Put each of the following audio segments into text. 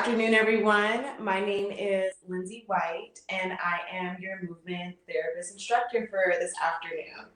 afternoon, everyone. My name is Lindsay White, and I am your movement therapist instructor for this afternoon.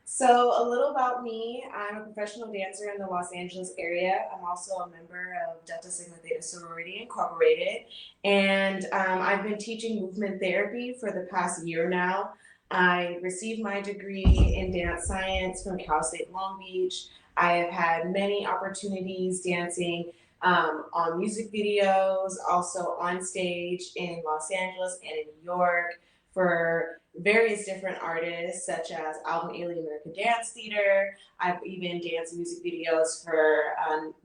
So, a little about me. I'm a professional dancer in the Los Angeles area. I'm also a member of Delta Sigma Theta Sorority Incorporated, and I've been teaching movement therapy for the past year now. I received my degree in dance science from Cal State Long Beach. I have had many opportunities dancing on music videos, also on stage in Los Angeles and in New York for various different artists such as Alvin Ailey American Dance Theater. I've even danced music videos for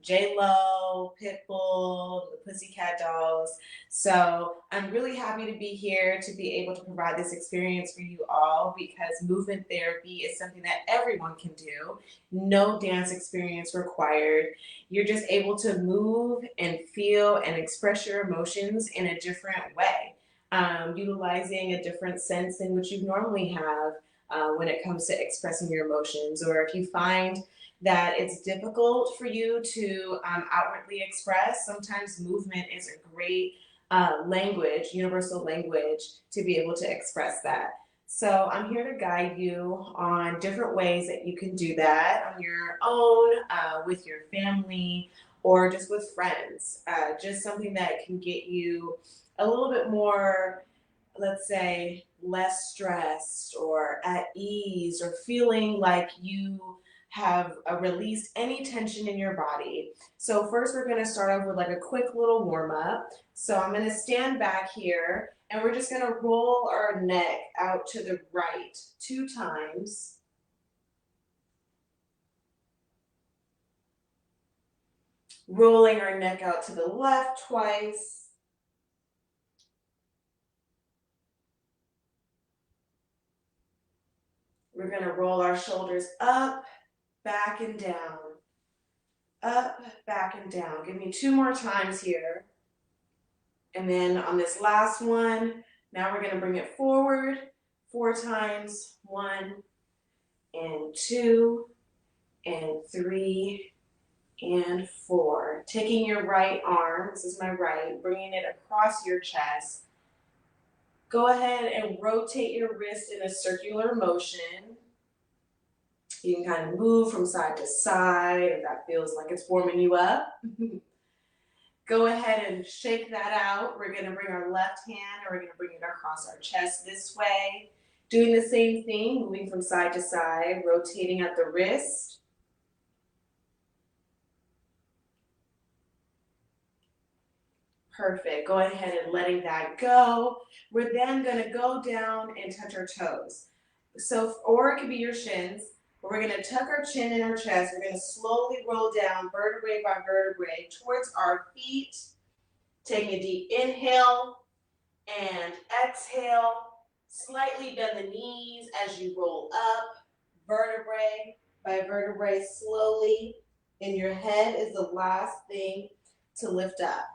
J-Lo, Pitbull, the Pussycat Dolls. So I'm really happy to be here to be able to provide this experience for you all because movement therapy is something that everyone can do. No dance experience required. You're just able to move and feel and express your emotions in a different way, utilizing a different sense than what you normally have when it comes to expressing your emotions. Or if you find that it's difficult for you to outwardly express, sometimes movement is a great language, universal language, to be able to express that. So I'm here to guide you on different ways that you can do that on your own, with your family, or just with friends. Just something that can get you a little bit more, let's say, less stressed or at ease or feeling like you have released any tension in your body. So first we're going to start off with like a quick little warm up. So I'm going to stand back here and we're just going to roll our neck out to the right 2 times. Rolling our neck out to the left twice. We're going to roll our shoulders up, back and down. Up, back and down. Give me 2 more times here. And then on this last one, now we're going to bring it forward 4 times. 1 and 2 and 3 and 4. Taking your right arm, this is my right, bringing it across your chest. Go ahead and rotate your wrist in a circular motion. You can kind of move from side to side if that feels like it's warming you up. Go ahead and shake that out. We're going to bring our left hand and we're going to bring it across our chest this way. Doing the same thing, moving from side to side, rotating at the wrist. Perfect. Go ahead and letting that go. We're then going to go down and touch our toes. So, or it could be your shins. But we're going to tuck our chin in our chest. We're going to slowly roll down vertebrae by vertebrae towards our feet. Taking a deep inhale and exhale. Slightly bend the knees as you roll up, vertebrae by vertebrae slowly. And your head is the last thing to lift up.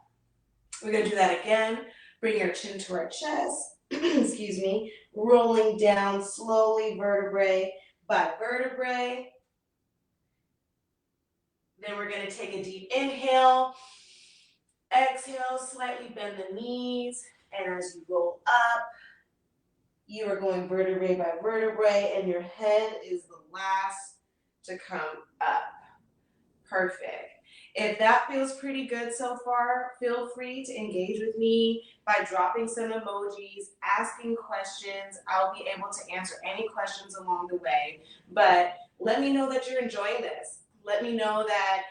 We're going to do that again. Bring your chin to our chest. Excuse me. Rolling down slowly, vertebrae by vertebrae. Then we're going to take a deep inhale. Exhale, slightly bend the knees. And as you roll up, you are going vertebrae by vertebrae, and your head is the last to come up. Perfect. If that feels pretty good so far, feel free to engage with me by dropping some emojis, asking questions. I'll be able to answer any questions along the way. But let me know that you're enjoying this. Let me know that,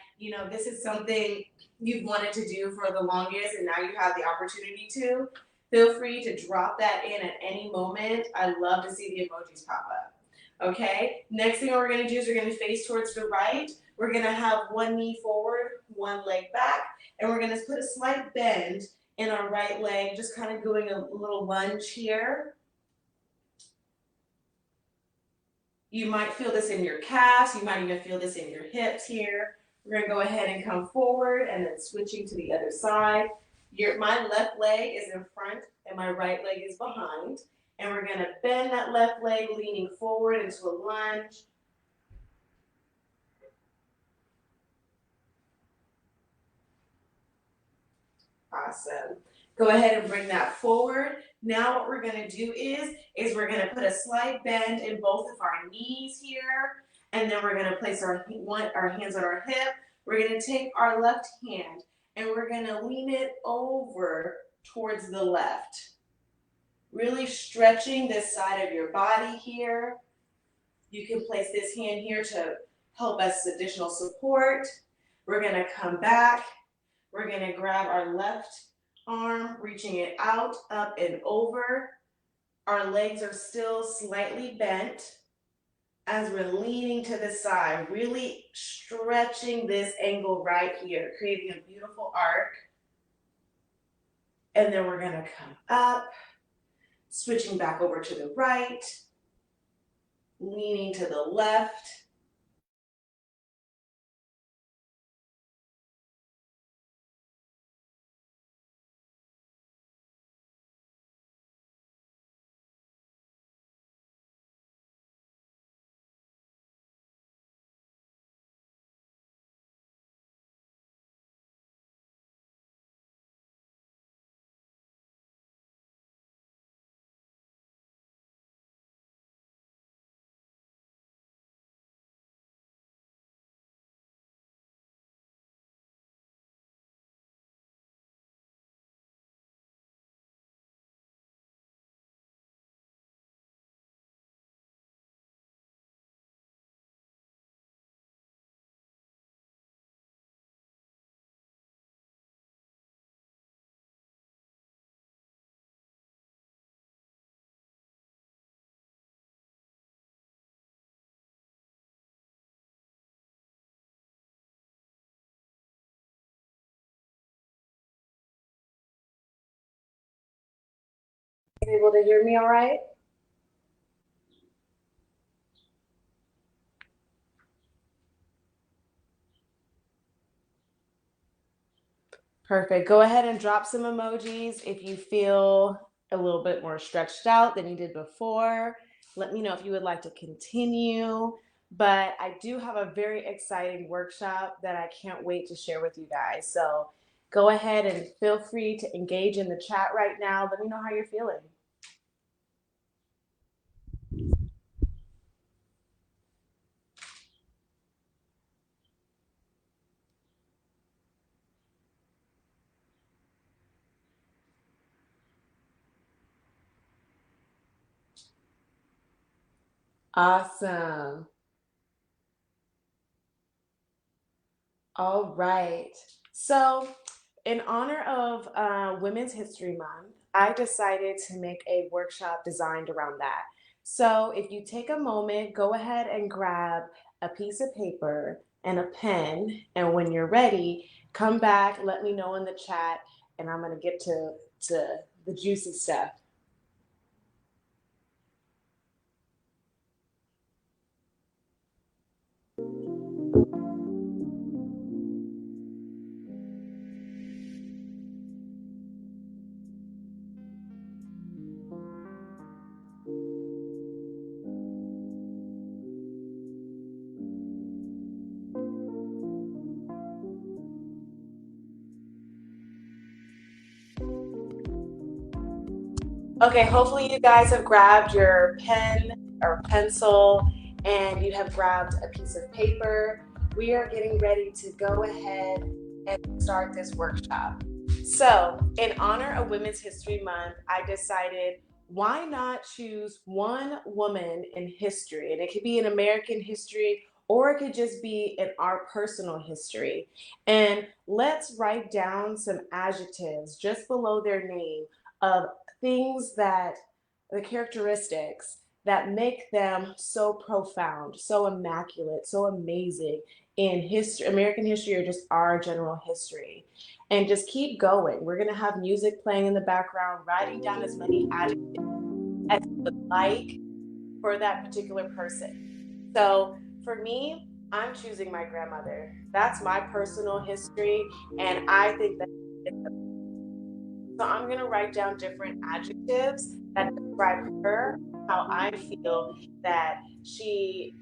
this is something you've wanted to do for the longest and now you have the opportunity to. Feel free to drop that in at any moment. I love to see the emojis pop up. Okay, next thing we're going to do is we're going to face towards the right. We're going to have one knee forward, one leg back, and we're going to put a slight bend in our right leg, just kind of doing a little lunge here. You might feel this in your calves. You might even feel this in your hips here. We're going to go ahead and come forward and then switching to the other side. My left leg is in front and my right leg is behind. And we're going to bend that left leg, leaning forward into a lunge. Awesome. Go ahead and bring that forward. Now what we're gonna do is we're gonna put a slight bend in both of our knees here, and then we're gonna place our hands on our hip. We're gonna take our left hand and we're gonna lean it over towards the left. Really stretching this side of your body here. You can place this hand here to help us additional support. We're gonna come back. We're gonna grab our left arm, reaching it out, up and over. Our legs are still slightly bent as we're leaning to the side, really stretching this angle right here, creating a beautiful arc. And then we're gonna come up, switching back over to the right, leaning to the left. You able to hear me all right? Perfect. Go ahead and drop some emojis if you feel a little bit more stretched out than you did before. Let me know if you would like to continue. But I do have a very exciting workshop that I can't wait to share with you guys. So go ahead and feel free to engage in the chat right now. Let me know how you're feeling. Awesome. All right. So, in honor of Women's History Month, I decided to make a workshop designed around that. So, if you take a moment, go ahead and grab a piece of paper and a pen. And when you're ready, come back, let me know in the chat, and I'm going to get to the juicy stuff. Okay, hopefully you guys have grabbed your pen or pencil and you have grabbed a piece of paper. We are getting ready to go ahead and start this workshop. So, in honor of Women's History Month, I decided why not choose one woman in history? And it could be in American history or it could just be in our personal history. And let's write down some adjectives just below their name of things that the characteristics that make them so profound, so immaculate, so amazing in history, American history, or just our general history. And just keep going. We're going to have music playing in the background, writing down as many adjectives as you would like for that particular person. So for me, I'm choosing my grandmother. That's my personal history, and I think that it's so I'm going to write down different adjectives that describe her, how I feel that she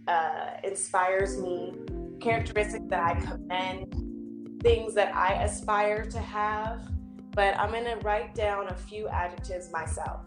inspires me, characteristics that I commend, things that I aspire to have. but I'm gonna write down a few adjectives myself.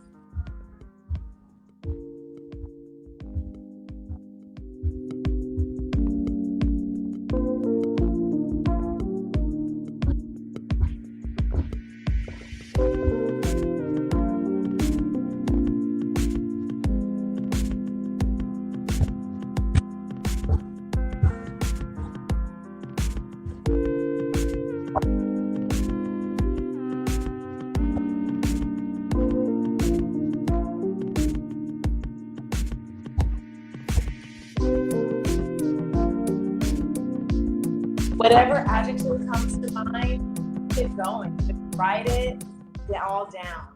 Whatever adjective comes to mind, keep going. Just write it all down.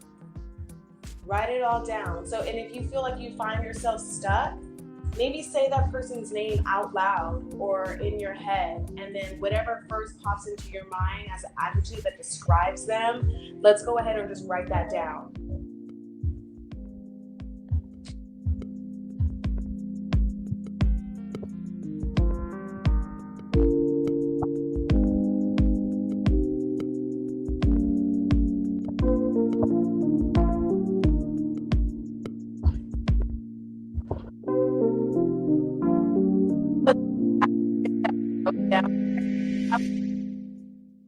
Write it all down. So, and if you feel like you find yourself stuck, maybe say that person's name out loud or in your head, and then whatever first pops into your mind as an adjective that describes them, let's go ahead and just write that down.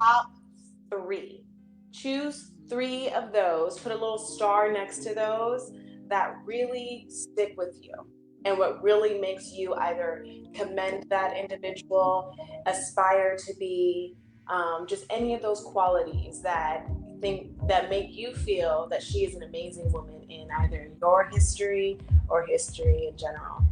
Top three. Choose three of those, put a little star next to those that really stick with you and what really makes you either commend that individual, aspire to be, just any of those qualities that make you feel that she is an amazing woman in either your history or history in general.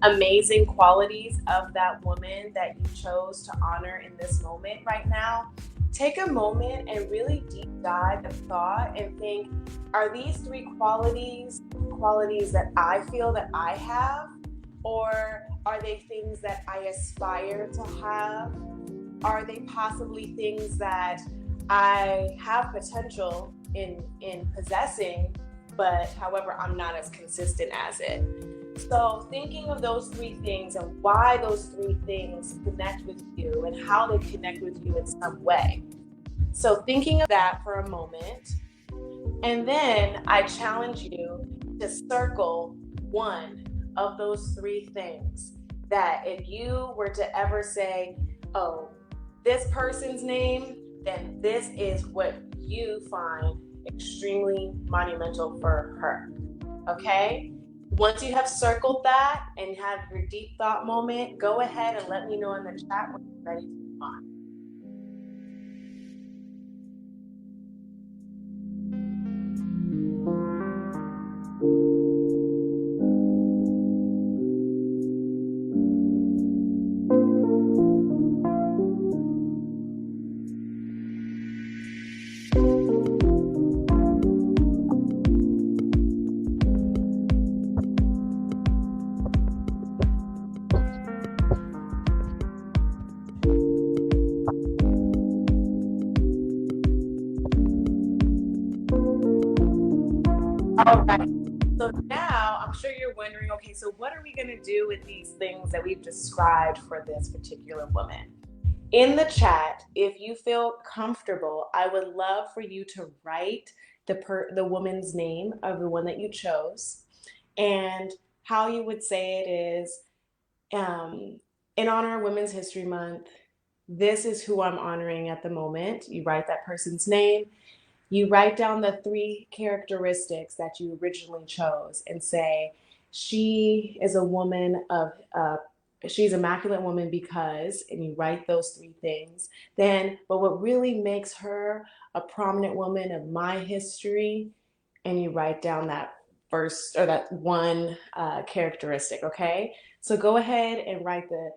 Amazing qualities of that woman that you chose to honor in this moment right now, take a moment and really deep dive in thought and think, are these three qualities that I feel that I have? Or are they things that I aspire to have? Are they possibly things that I have potential in possessing, but however, I'm not as consistent as it? So thinking of those three things and why those three things connect with you and how they connect with you in some way. So thinking of that for a moment, and then I challenge you to circle one of those three things that if you were to ever say, oh, this person's name, then this is what you find extremely monumental for her. Okay? Once you have circled that and have your deep thought moment, go ahead and let me know in the chat when you're ready to move on. All right. So now I'm sure you're wondering, okay, so what are we going to do with these things that we've described for this particular woman? In the chat, if you feel comfortable, I would love for you to write the woman's name of the one that you chose and how you would say it is, in honor of Women's History Month, this is who I'm honoring at the moment. You write that person's name. You write down the three characteristics that you originally chose and say, she is a woman of, she's immaculate woman because, and you write those three things. Then, but what really makes her a prominent woman of my history, and you write down that first or that one characteristic, okay? So go ahead and write the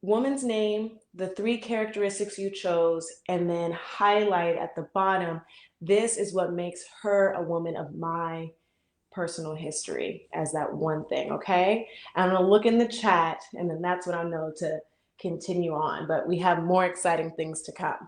woman's name, the three characteristics you chose, and then highlight at the bottom, this is what makes her a woman of my personal history as that one thing, okay? I'm gonna look in the chat and then that's when I know to continue on, but we have more exciting things to come.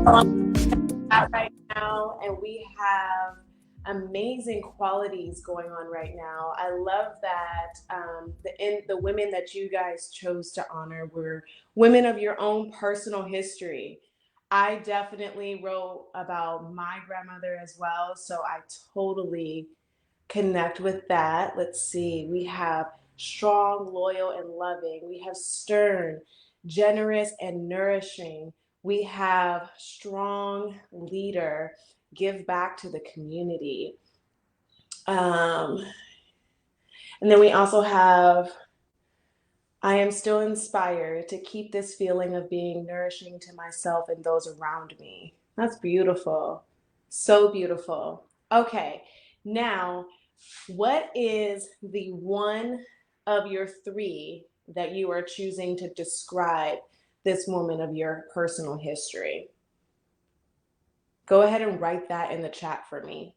At right now, and we have amazing qualities going on right now. I love that the women that you guys chose to honor were women of your own personal history. I definitely wrote about my grandmother as well, so I totally connect with that. Let's see. We have strong, loyal, and loving. We have stern, generous, and nourishing. We have strong leader, give back to the community. Um, and then we also have I am still inspired to keep this feeling of being nourishing to myself and those around me. That's beautiful. So beautiful. Okay, now, what is the one of your three that you are choosing to describe this woman of your personal history? Go ahead and write that in the chat for me.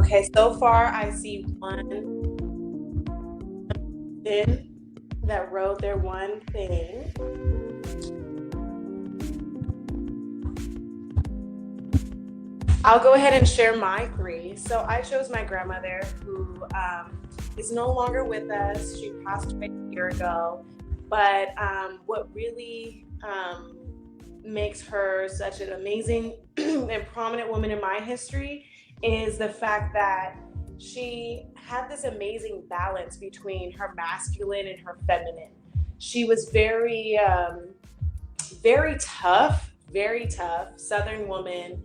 Okay, so far I see one that wrote their one thing. I'll go ahead and share my three. So I chose my grandmother, who is no longer with us. She passed away a year ago. But what really makes her such an amazing and prominent woman in my history is the fact that she had this amazing balance between her masculine and her feminine. She was very tough Southern woman.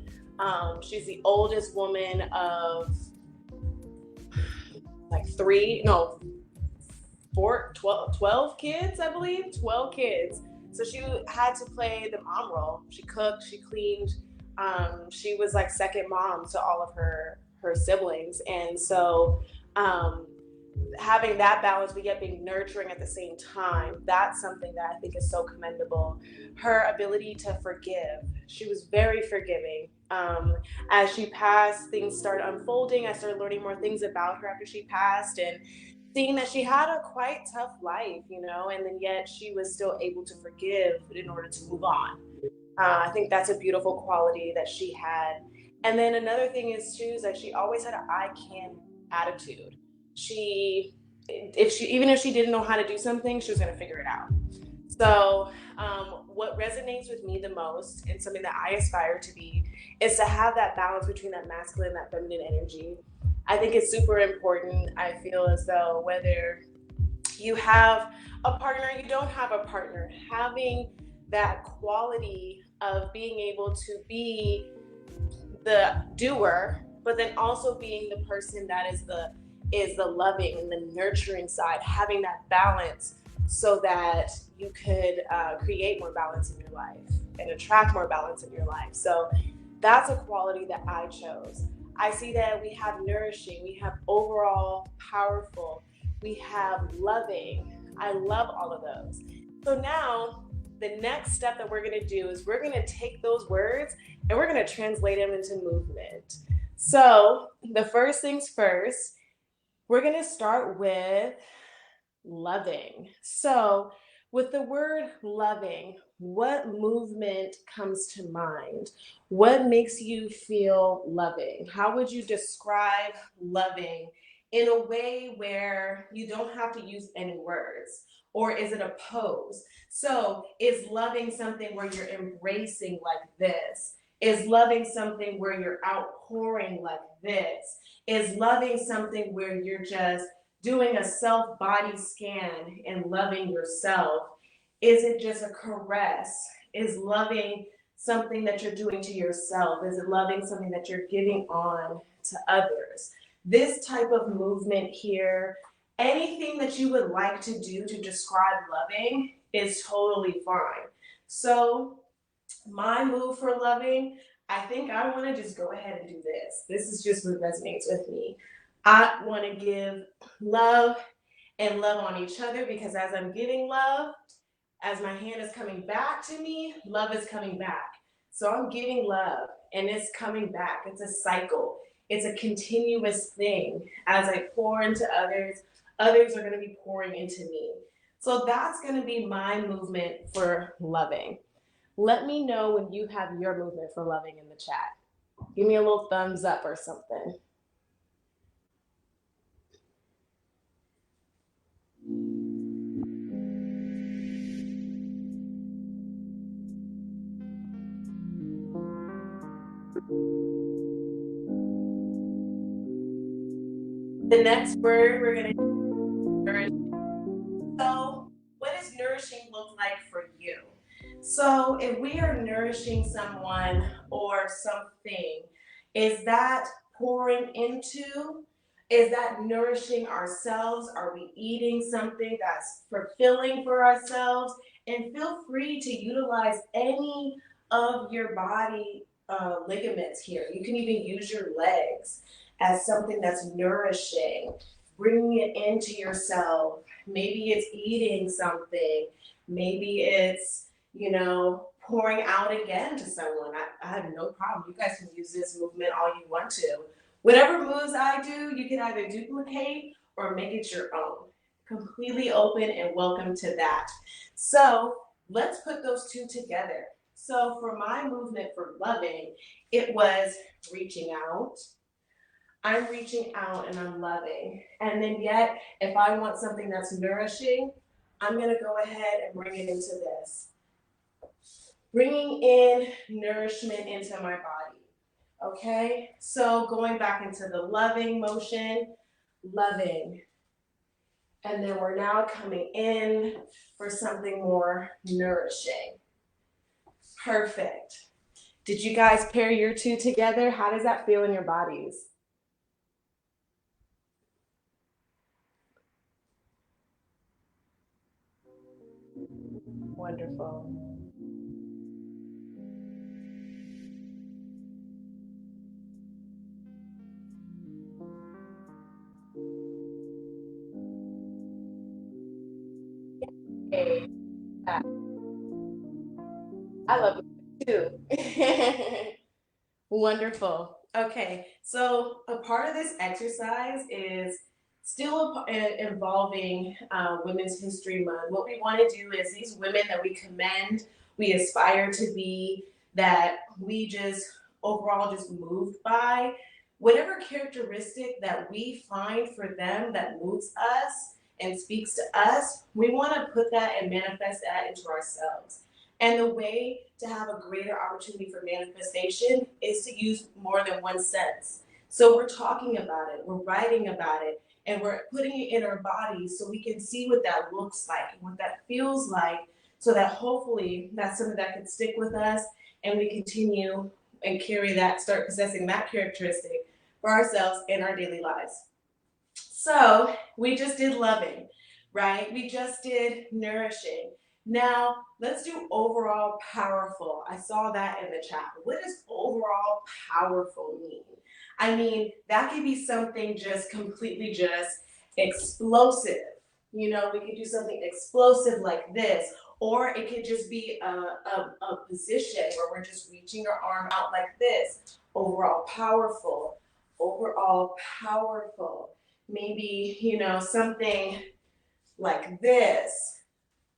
She's the oldest woman of like 12 kids, I believe. 12 kids. So she had to play the mom role. She cooked, she cleaned. She was like second mom to all of her siblings. And so having that balance, but yet being nurturing at the same time, that's something that I think is so commendable. Her ability to forgive. She was very forgiving. As she passed, things started unfolding. I started learning more things about her after she passed, and seeing that she had a quite tough life, and then yet she was still able to forgive in order to move on. I think that's a beautiful quality that she had. And then another thing is too, is that she always had an I can attitude. She, even if she didn't know how to do something, she was going to figure it out. So, what resonates with me the most, and something that I aspire to be, is to have that balance between that masculine and that feminine energy. I think it's super important. I feel as though whether you have a partner, you don't have a partner, having that quality of being able to be the doer, but then also being the person that is the loving and the nurturing side, having that balance so that you could create more balance in your life and attract more balance in your life. So that's a quality that I chose. I see that we have nourishing, we have overall powerful, we have loving. I love all of those. So now the next step that we're going to do is we're going to take those words and we're going to translate them into movement. So the first things first, we're going to start with loving. So with the word loving, what movement comes to mind? What makes you feel loving? How would you describe loving in a way where you don't have to use any words? Or is it a pose? So is loving something where you're embracing like this? Is loving something where you're outpouring like this? Is loving something where you're just doing a self body scan and loving yourself? Is it just a caress? Is loving something that you're doing to yourself? Is it loving something that you're giving on to others? This type of movement here, anything that you would like to do to describe loving is totally fine. So my move for loving, I think I want to just go ahead and do this. This is just what resonates with me. I want to give love and love on each other, because as I'm giving love, as my hand is coming back to me, love is coming back. So I'm giving love and it's coming back. It's a cycle. It's a continuous thing. As I pour into others, others are going to be pouring into me. So that's going to be my movement for loving. Let me know when you have your movement for loving in the chat. Give me a little thumbs up or something. The next word we're going to nourish. So, what does nourishing look like for you? So, if we are nourishing someone or something, is that pouring into? Is that nourishing ourselves? Are we eating something that's fulfilling for ourselves? And feel free to utilize any of your body ligaments here. You can even use your legs as something that's nourishing, bringing it into yourself. Maybe it's eating something. Maybe it's, pouring out again to someone. I have no problem. You guys can use this movement all you want to. Whatever moves I do, you can either duplicate or make it your own. Completely open and welcome to that. So let's put those two together. So for my movement for loving, it was reaching out. I'm reaching out and I'm loving. And then yet, if I want something that's nourishing, I'm going to go ahead and bring it into this. Bringing in nourishment into my body. Okay? So going back into the loving motion, loving. And then we're now coming in for something more nourishing. Perfect. Did you guys pair your two together? How does that feel in your bodies? Wonderful. Hey, I love it too. Wonderful. Okay, so a part of this exercise is still involving Women's History Month. What we want to do is these women that we commend, we aspire to be, that we just overall just moved by, whatever characteristic that we find for them that moves us and speaks to us, we want to put that and manifest that into ourselves. And the way to have a greater opportunity for manifestation is to use more than one sense. So we're talking about it, we're writing about it, and we're putting it in our bodies so we can see what that looks like and what that feels like, so that hopefully that's something that can stick with us and we continue and carry that, start possessing that characteristic for ourselves in our daily lives. So we just did loving, right? We just did nourishing. Now let's do overall powerful. I saw that in the chat. What does overall powerful mean? I mean, that could be something just completely just explosive. We could do something explosive like this, or it could just be a position where we're just reaching our arm out like this. Overall powerful. Overall powerful. Maybe, something like this,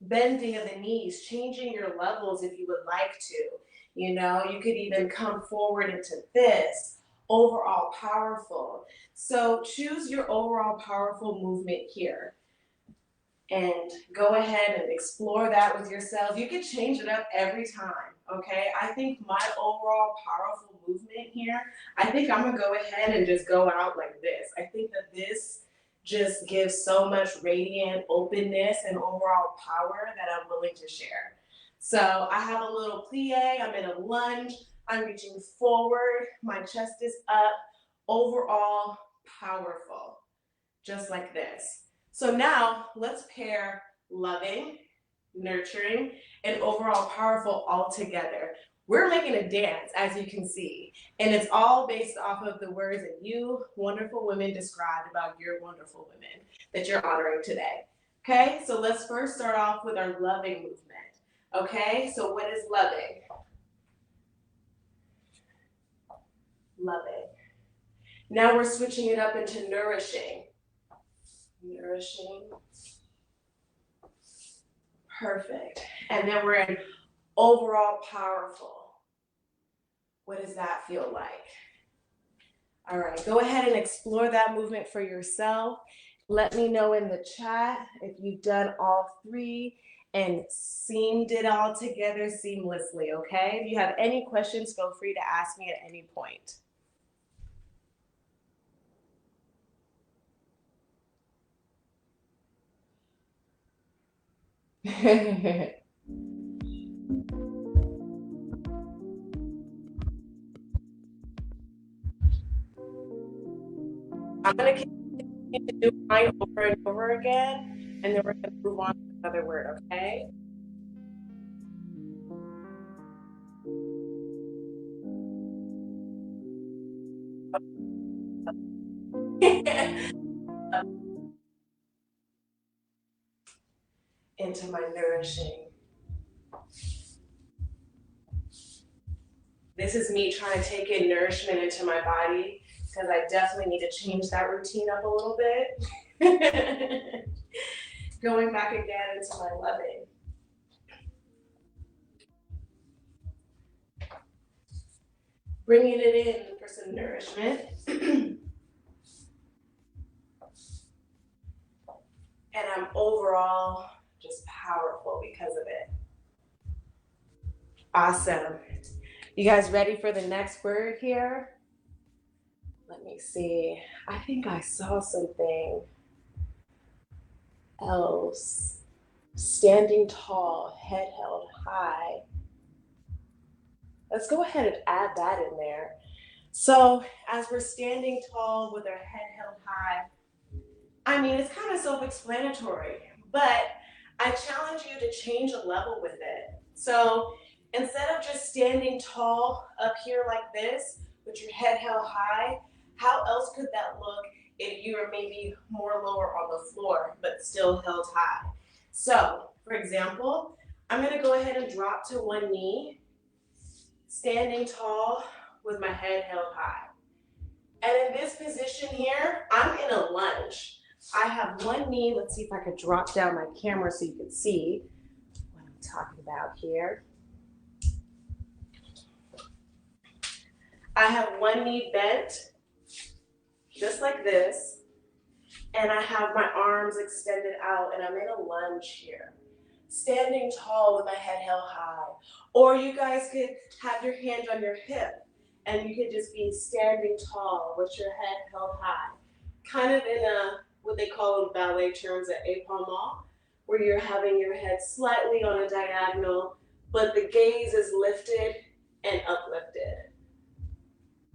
bending of the knees, changing your levels if you would like to. You could even come forward into this, overall powerful. So choose your overall powerful movement here and go ahead and explore that with yourself. You can change it up every time, okay? I think my overall powerful movement here, I think I'm gonna go ahead and just go out like this. I think that this just gives so much radiant openness and overall power that I'm willing to share. So I have a little plie, I'm in a lunge, I'm reaching forward, my chest is up, overall powerful, just like this. So now let's pair loving, nurturing, and overall powerful all together. We're making a dance, as you can see, and it's all based off of the words that you wonderful women described about your wonderful women that you're honoring today. Okay, so let's first start off with our loving movement. Okay, so what is loving? Loving. Now we're switching it up into nourishing. Nourishing. Perfect. And then we're in overall powerful. What does that feel like? All right, go ahead and explore that movement for yourself. Let me know in the chat if you've done all three and seamed it all together seamlessly, okay? If you have any questions, feel free to ask me at any point. I'm gonna continue to do mine over and over again, and then we're gonna move on to another word, okay? Into my nourishing. This is me trying to take in nourishment into my body because I definitely need to change that routine up a little bit. Going back again into my loving. Bringing it in for some nourishment. And I'm overall just powerful because of it. Awesome. You guys ready for the next word here? Let me see. I think I saw something else. Standing tall, head held high. Let's go ahead and add that in there. So as we're standing tall with our head held high, I mean, it's kind of self-explanatory, but I challenge you to change a level with it. So instead of just standing tall up here like this with your head held high, how else could that look if you were maybe more lower on the floor but still held high? So for example, I'm going to go ahead and drop to one knee, standing tall with my head held high. And in this position here, I'm in a lunge. I have one knee. Let's see if I could drop down my camera so you can see what I'm talking about here. I have one knee bent, just like this, and I have my arms extended out, and I'm in a lunge here. Standing tall with my head held high. Or you guys could have your hand on your hip, and you could just be standing tall with your head held high. Kind of in a, what they call in ballet terms, an épaulement, where you're having your head slightly on a diagonal, but the gaze is lifted and uplifted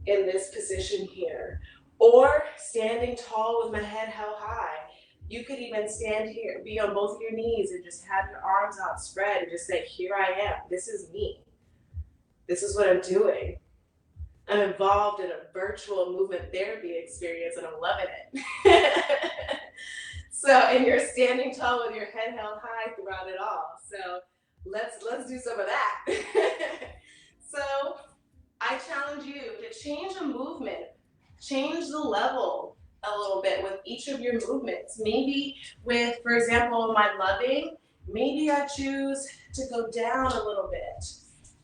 in this position here. Or standing tall with my head held high. You could even stand here, be on both of your knees and just have your arms outspread and just say, here I am, this is me. This is what I'm doing. I'm involved in a virtual movement therapy experience and I'm loving it. So, and you're standing tall with your head held high throughout it all. So let's do some of that. So I challenge you to change a movement, change the level a little bit with each of your movements. Maybe with, for example, my loving, maybe I choose to go down a little bit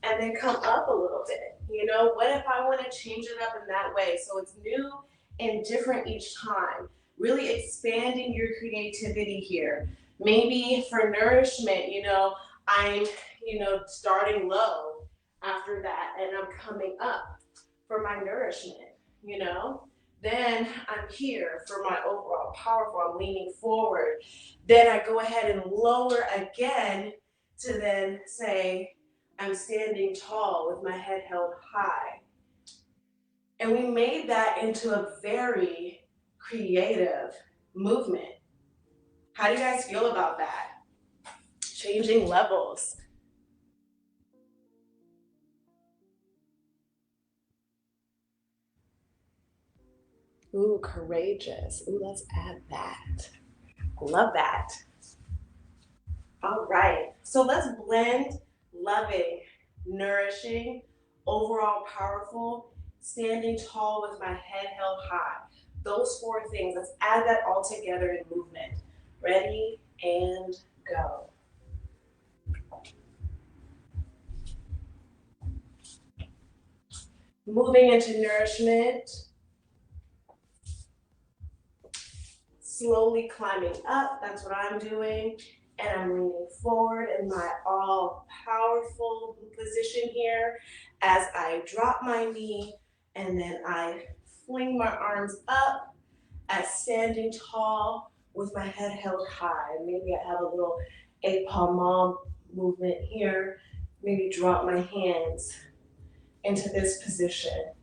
and then come up a little bit. You know, what if I want to change it up in that way? So it's new and different each time. Really expanding your creativity here. Maybe for nourishment, you know, I'm, starting low after that and I'm coming up for my nourishment, you know. Then I'm here for my overall powerful, I'm leaning forward. Then I go ahead and lower again to then say, I'm standing tall with my head held high. And we made that into a very creative movement. How do you guys feel about that? Changing levels. Ooh, courageous. Ooh, let's add that. Love that. All right. So let's blend loving, nourishing, overall powerful, standing tall with my head held high. Those four things. Let's add that all together in movement. Ready and go. Moving into nourishment. Slowly climbing up, that's what I'm doing. And I'm leaning forward in my all powerful position here as I drop my knee and then I fling my arms up as standing tall with my head held high. Maybe I have a little épaulement movement here. Maybe drop my hands into this position.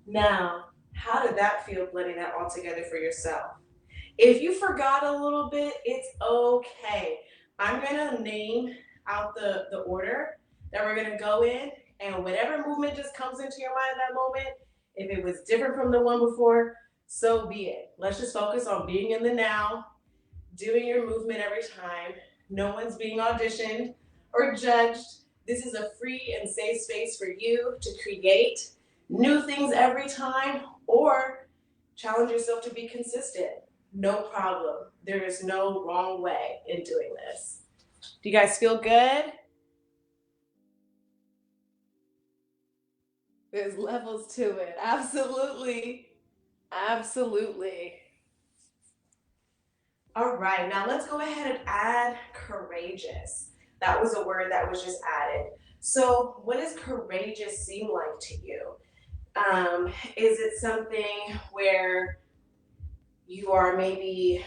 Now, how did that feel blending that all together for yourself? If you forgot a little bit, it's okay. I'm gonna name out the order that we're gonna go in, and whatever movement just comes into your mind at that moment, if it was different from the one before, so be it. Let's just focus on being in the now, doing your movement every time. No one's being auditioned or judged. This is a free and safe space for you to create new things every time or challenge yourself to be consistent. No problem. There is no wrong way in doing this. Do you guys feel good? There's levels to it. Absolutely. Absolutely. All right, now let's go ahead and add courageous. That was a word that was just added. So, what does courageous seem like to you? Is it something where you are maybe,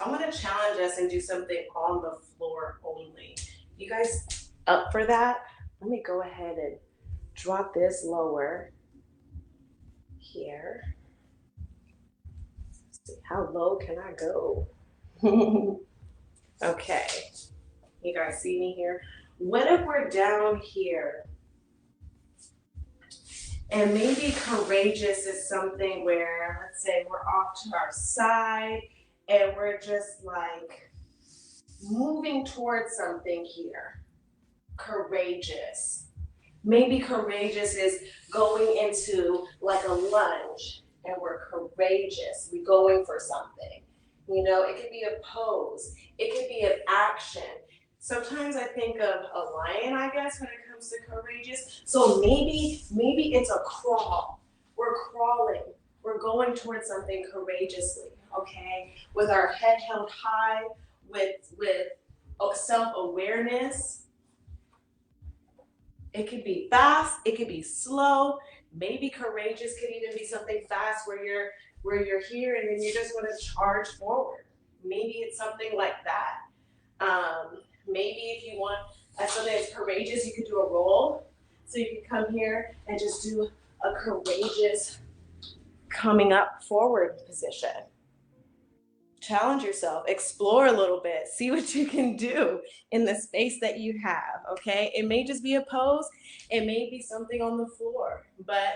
I'm going to challenge us and do something on the floor only. You guys up for that? Let me go ahead and drop this lower here. Let's see, how low can I go? Okay, you guys see me here? What if we're down here? And maybe courageous is something where, let's say we're off to our side and we're just like moving towards something here. Courageous. Maybe courageous is going into like a lunge and we're courageous. We're going for something. You know, it could be a pose. It could be an action. Sometimes I think of a lion, I guess, when it comes to courageous. So maybe it's a crawl. We're crawling. We're going towards something courageously, okay? With our head held high, with self-awareness. It could be fast, it could be slow. Maybe courageous could even be something fast where you're here and then you just want to charge forward. Maybe it's something like that. Maybe if you want something that's courageous, you could do a roll. So you could come here and just do a courageous coming up forward position. Challenge yourself, explore a little bit, see what you can do in the space that you have, okay? It may just be a pose, it may be something on the floor, but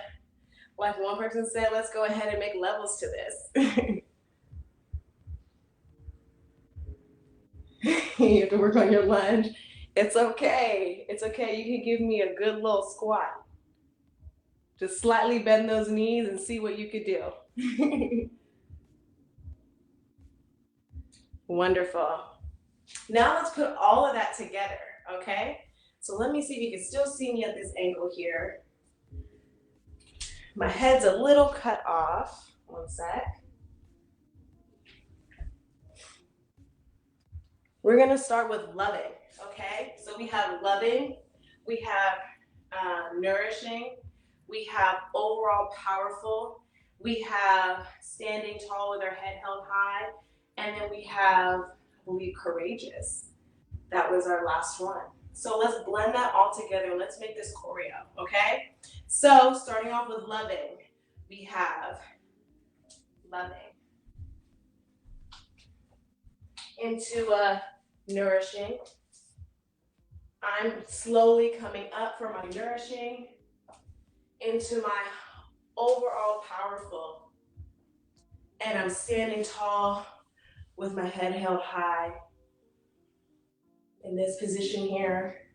like one person said, let's go ahead and make levels to this. You have to work on your lunge. It's okay. It's okay. You can give me a good little squat. Just slightly bend those knees and see what you could do. Wonderful. Now let's put all of that together, okay? So let me see if you can still see me at this angle here. My head's a little cut off. One sec. We're gonna start with loving, okay? So we have loving, we have nourishing, we have overall powerful, we have standing tall with our head held high, and then we have, I believe, courageous. That was our last one. So let's blend that all together. Let's make this choreo, okay? So starting off with loving, we have loving into nourishing. I'm slowly coming up from my nourishing into my overall powerful. And I'm standing tall with my head held high in this position here.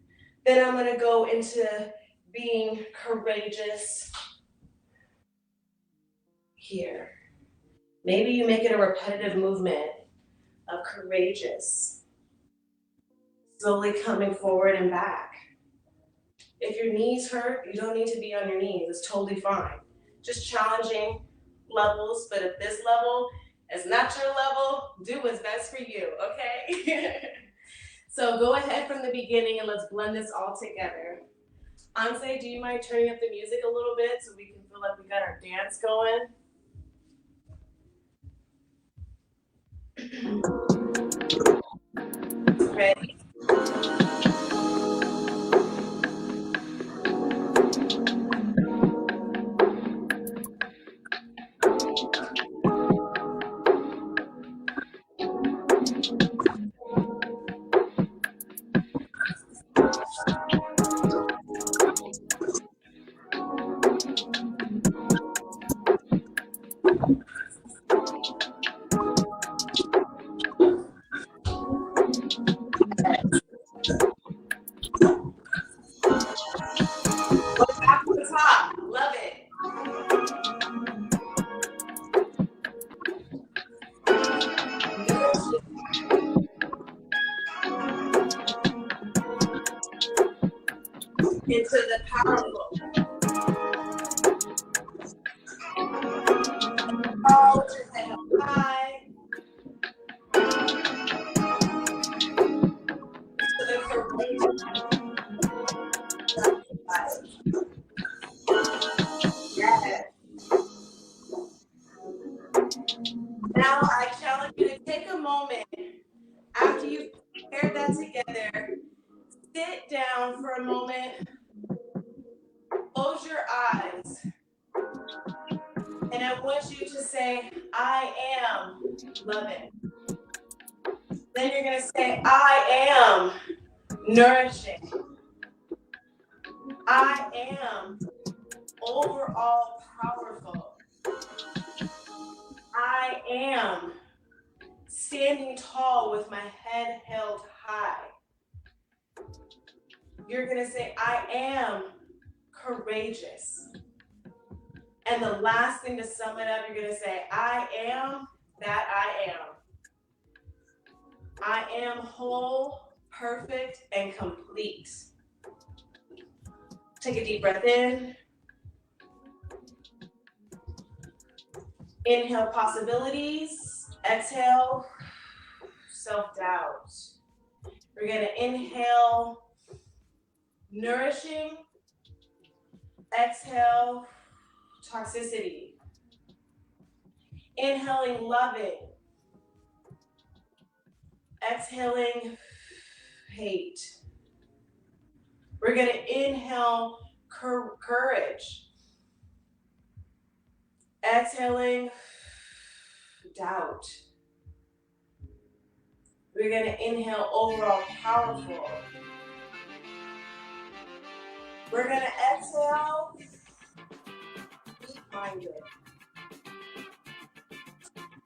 Then I'm gonna go into being courageous here. Maybe you make it a repetitive movement of courageous, slowly coming forward and back. If your knees hurt, you don't need to be on your knees. It's totally fine. Just challenging levels, but if this level is not your level, do what's best for you, okay? So go ahead from the beginning and let's blend this all together. Anse, do you mind turning up the music a little bit so we can feel like we got our dance going? Ready? Go back to the top. Love it. Into the powerful. Hold your head up high. To the courageous. Yes. Now I challenge you to take a moment after you've paired that together. Sit down for a moment. Close your eyes. And I want you to say, I am loving. Then you're going to say, I am nourishing. I am overall powerful. I am standing tall with my head held high. You're going to say, I am courageous. And the last thing to sum it up, you're going to say, I am that I am. I am whole, perfect, and complete. Take a deep breath in. Inhale, possibilities. Exhale, self-doubt. We're going to inhale, nourishing. Exhale, toxicity. Inhaling, loving. Exhaling, hate. We're going to inhale, courage. Exhaling, doubt. We're going to inhale, overall powerful. We're going to exhale, weak-minded.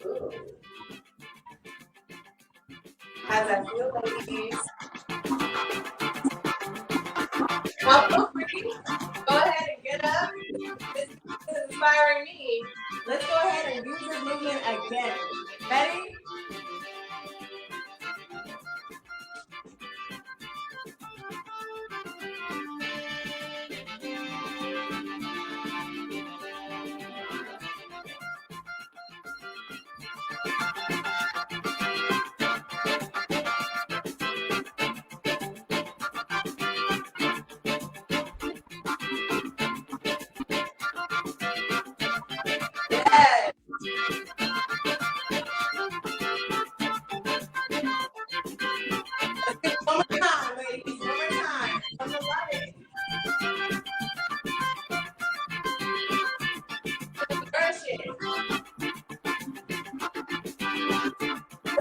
Ooh. How's that feel, ladies? Well, feel free. Go ahead and get up. This is inspiring me. Let's go ahead and use this movement again. Ready? Yes.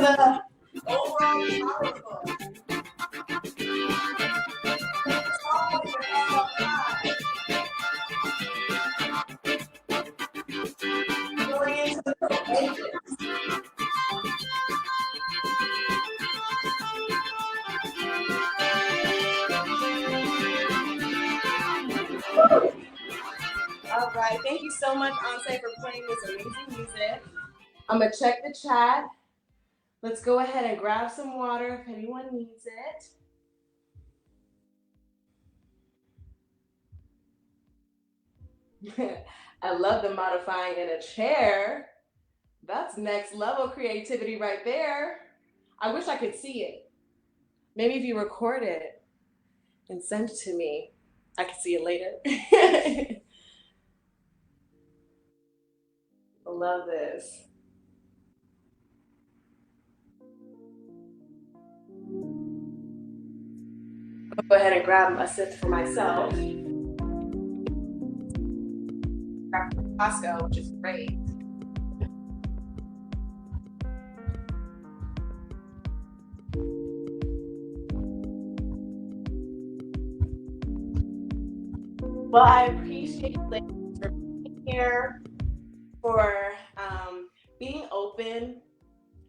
the overall powerful. Tall with your head up high. Going into the pages. All right, thank you so much, Anse, for playing this amazing music. I'm gonna check the chat. Let's go ahead and grab some water if anyone needs it. I love the modifying in a chair. That's next level creativity right there. I wish I could see it. Maybe if you record it and send it to me, I could see it later. I love this. I'll go ahead and grab a sip for myself. Grab from Costco, which is great. Well, I appreciate you ladies for being here, for being open,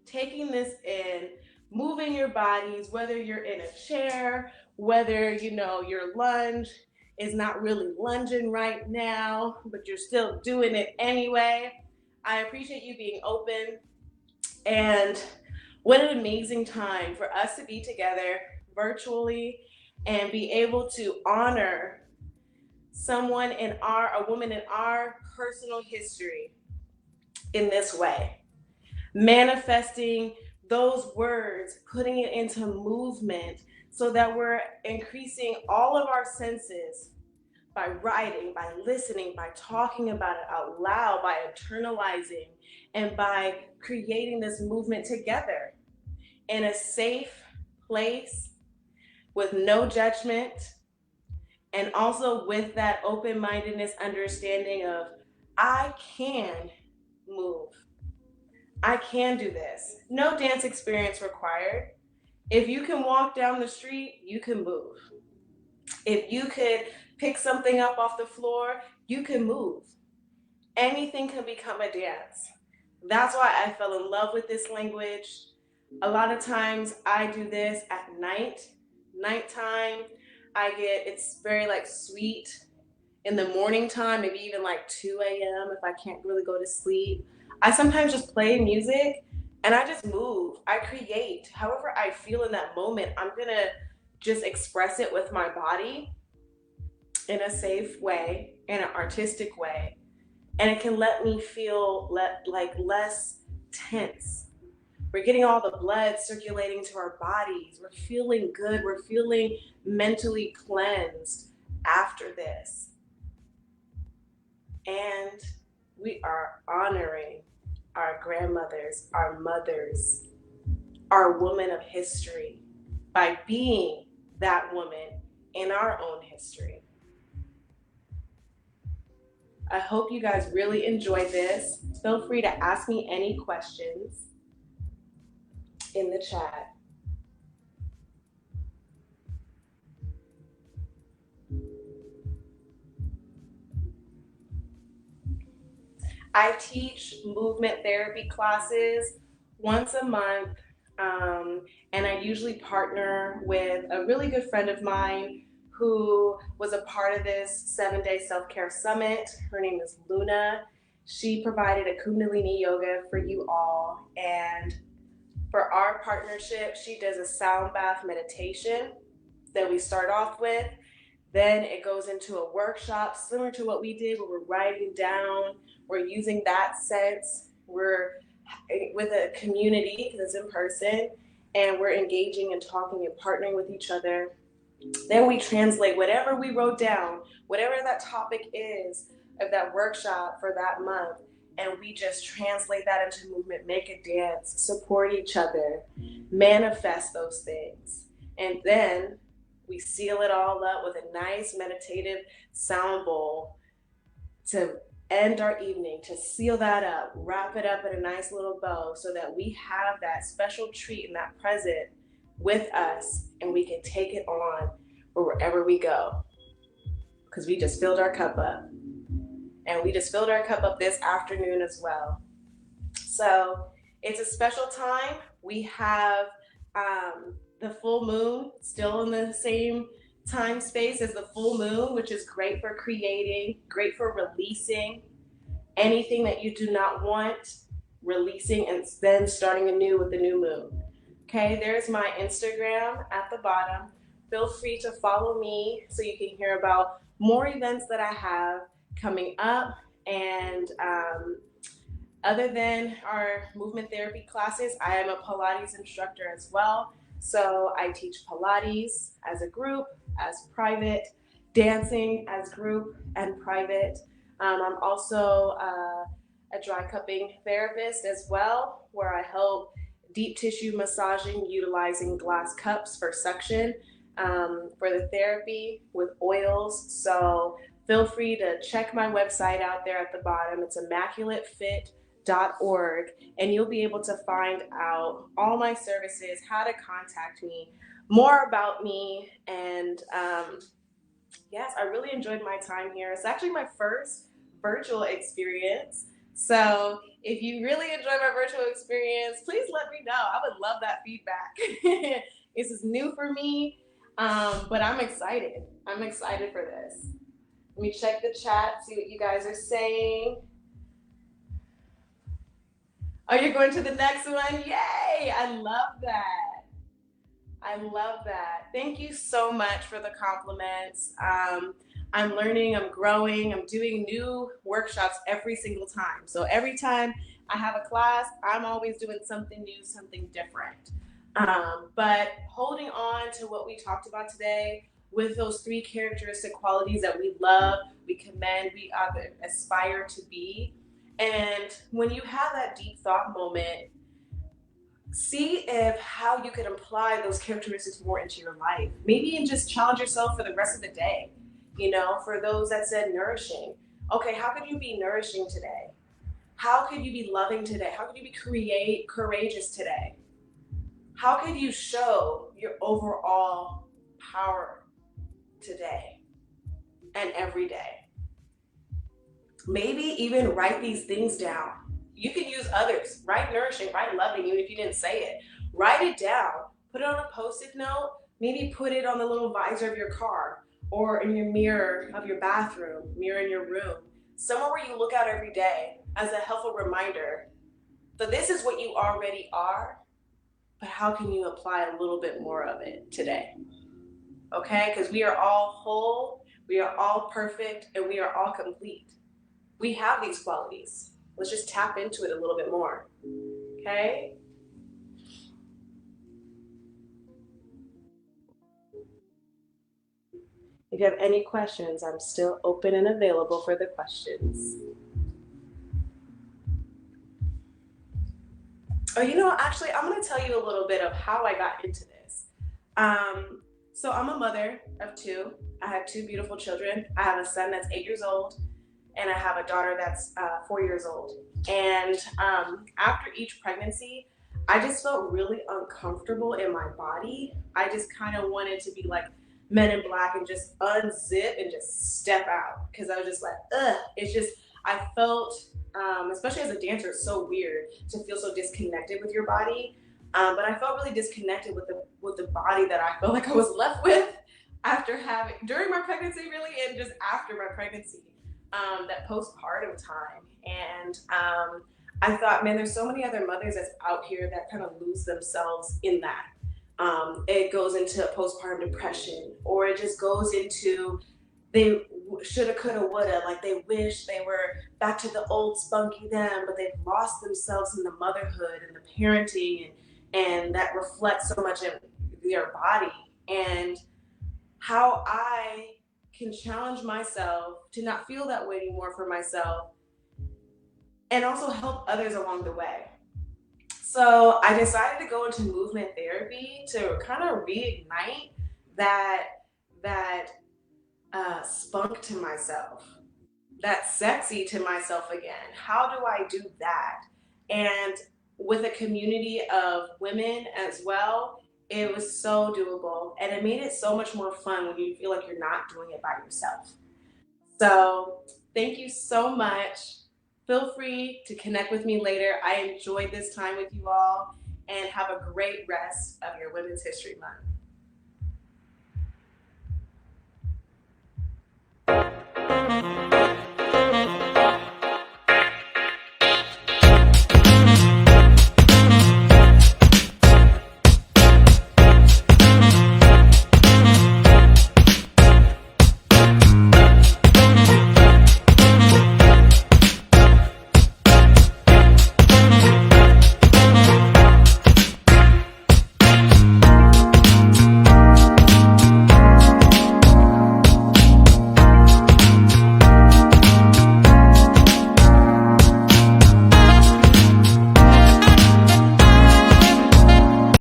taking this in, moving your bodies, whether you're in a chair, whether your lunge is not really lunging right now, but you're still doing it anyway. I appreciate you being open, and what an amazing time for us to be together virtually and be able to honor someone a woman in our personal history in this way, manifesting those words, putting it into movement so that we're increasing all of our senses by writing, by listening, by talking about it out loud, by internalizing, and by creating this movement together in a safe place with no judgment, and also with that open-mindedness, understanding of I can move. I can do this. No dance experience required. If you can walk down the street, you can move. If you could pick something up off the floor, you can move. Anything can become a dance. That's why I fell in love with this language. A lot of times I do this at nighttime. It's very sweet in the morning time, maybe even 2 a.m. if I can't really go to sleep. I sometimes just play music and I just move. I create. However I feel in that moment, I'm gonna just express it with my body in a safe way, in an artistic way. And it can let me feel less tense. We're getting all the blood circulating to our bodies. We're feeling good. We're feeling mentally cleansed after this. And we are honoring our grandmothers, our mothers, our women of history by being that woman in our own history. I hope you guys really enjoyed this. Feel free to ask me any questions in the chat. I teach movement therapy classes once a month, and I usually partner with a really good friend of mine who was a part of this 7-day self-care summit. Her name is Luna. She provided a Kundalini yoga for you all, and for our partnership, she does a sound bath meditation that we start off with. Then it goes into a workshop similar to what we did, where we're writing down, we're using that sense, we're with a community because it's in person, and we're engaging and talking and partnering with each other. Then we translate whatever we wrote down, whatever that topic is of that workshop for that month, and we just translate that into movement, make a dance, support each other, manifest those things. And then we seal it all up with a nice meditative sound bowl to end our evening, to seal that up, wrap it up in a nice little bow so that we have that special treat and that present with us and we can take it on wherever we go. Because we just filled our cup up. And we just filled our cup up this afternoon as well. So it's a special time. We have the full moon still in the same time space as the full moon, which is great for creating, great for releasing anything that you do not want, releasing and then starting anew with the new moon. Okay, there's my Instagram at the bottom. Feel free to follow me so you can hear about more events that I have coming up. And other than our movement therapy classes, I am a Pilates instructor as well. So I teach Pilates as a group, as private, dancing as group and private. I'm also a dry cupping therapist as well, where I help deep tissue massaging utilizing glass cups for suction for the therapy with oils. So feel free to check my website out there at the bottom. It's immaculatefit.org, and you'll be able to find out all my services, how to contact me, more about me, and yes, I really enjoyed my time here. It's actually my first virtual experience. So if you really enjoy my virtual experience, please let me know. I would love that feedback. This is new for me, but I'm excited. I'm excited for this. Let me check the chat, see what you guys are saying. Oh, you're going to the next one? Yay! I love that. I love that. Thank you so much for the compliments. I'm learning, I'm growing, I'm doing new workshops every single time. So every time I have a class, I'm always doing something new, something different. But holding on to what we talked about today with those three characteristic qualities that we love, we commend, we aspire to be. And when you have that deep thought moment, see if how you could apply those characteristics more into your life. Maybe and just challenge yourself for the rest of the day. You know, for those that said nourishing. Okay, how could you be nourishing today? How could you be loving today? How could you be courageous today? How could you show your overall power today and every day? Maybe even write these things down. You can use others. Write nourishing, write loving, even if you didn't say it. Write it down. Put it on a Post-it note. Maybe put it on the little visor of your car or in your mirror of your bathroom, mirror in your room. Somewhere where you look out every day as a helpful reminder that this is what you already are, but how can you apply a little bit more of it today? Okay? Because we are all whole, we are all perfect, and we are all complete. We have these qualities. Let's just tap into it a little bit more. Okay? If you have any questions, I'm still open and available for the questions. Oh, you know, actually, I'm going to tell you a little bit of how I got into this. So I'm a mother of two. I have two beautiful children. I have a son that's 8 years old, and I have a daughter that's 4 years old. And after each pregnancy, I just felt really uncomfortable in my body. I just kind of wanted to be like Men in Black and just unzip and just step out because I was just like, ugh. It's just, I felt, especially as a dancer, it's so weird to feel so disconnected with your body. But I felt really disconnected with the body that I felt like I was left with after having during my pregnancy, really, and just after my pregnancy. That postpartum time. And I thought, man, there's so many other mothers that's out here that kind of lose themselves in that. It goes into postpartum depression, or it just goes into they shoulda, coulda, woulda, like they wish they were back to the old spunky them, but they've lost themselves in the motherhood and the parenting, and that reflects so much in their body. And how I can challenge myself to not feel that way anymore for myself and also help others along the way. So I decided to go into movement therapy to kind of reignite that spunk to myself, that's sexy to myself again. How do I do that? And with a community of women as well, it was so doable. And it made it so much more fun when you feel like you're not doing it by yourself. So thank you so much. Feel free to connect with me later. I enjoyed this time with you all, and have a great rest of your Women's History Month.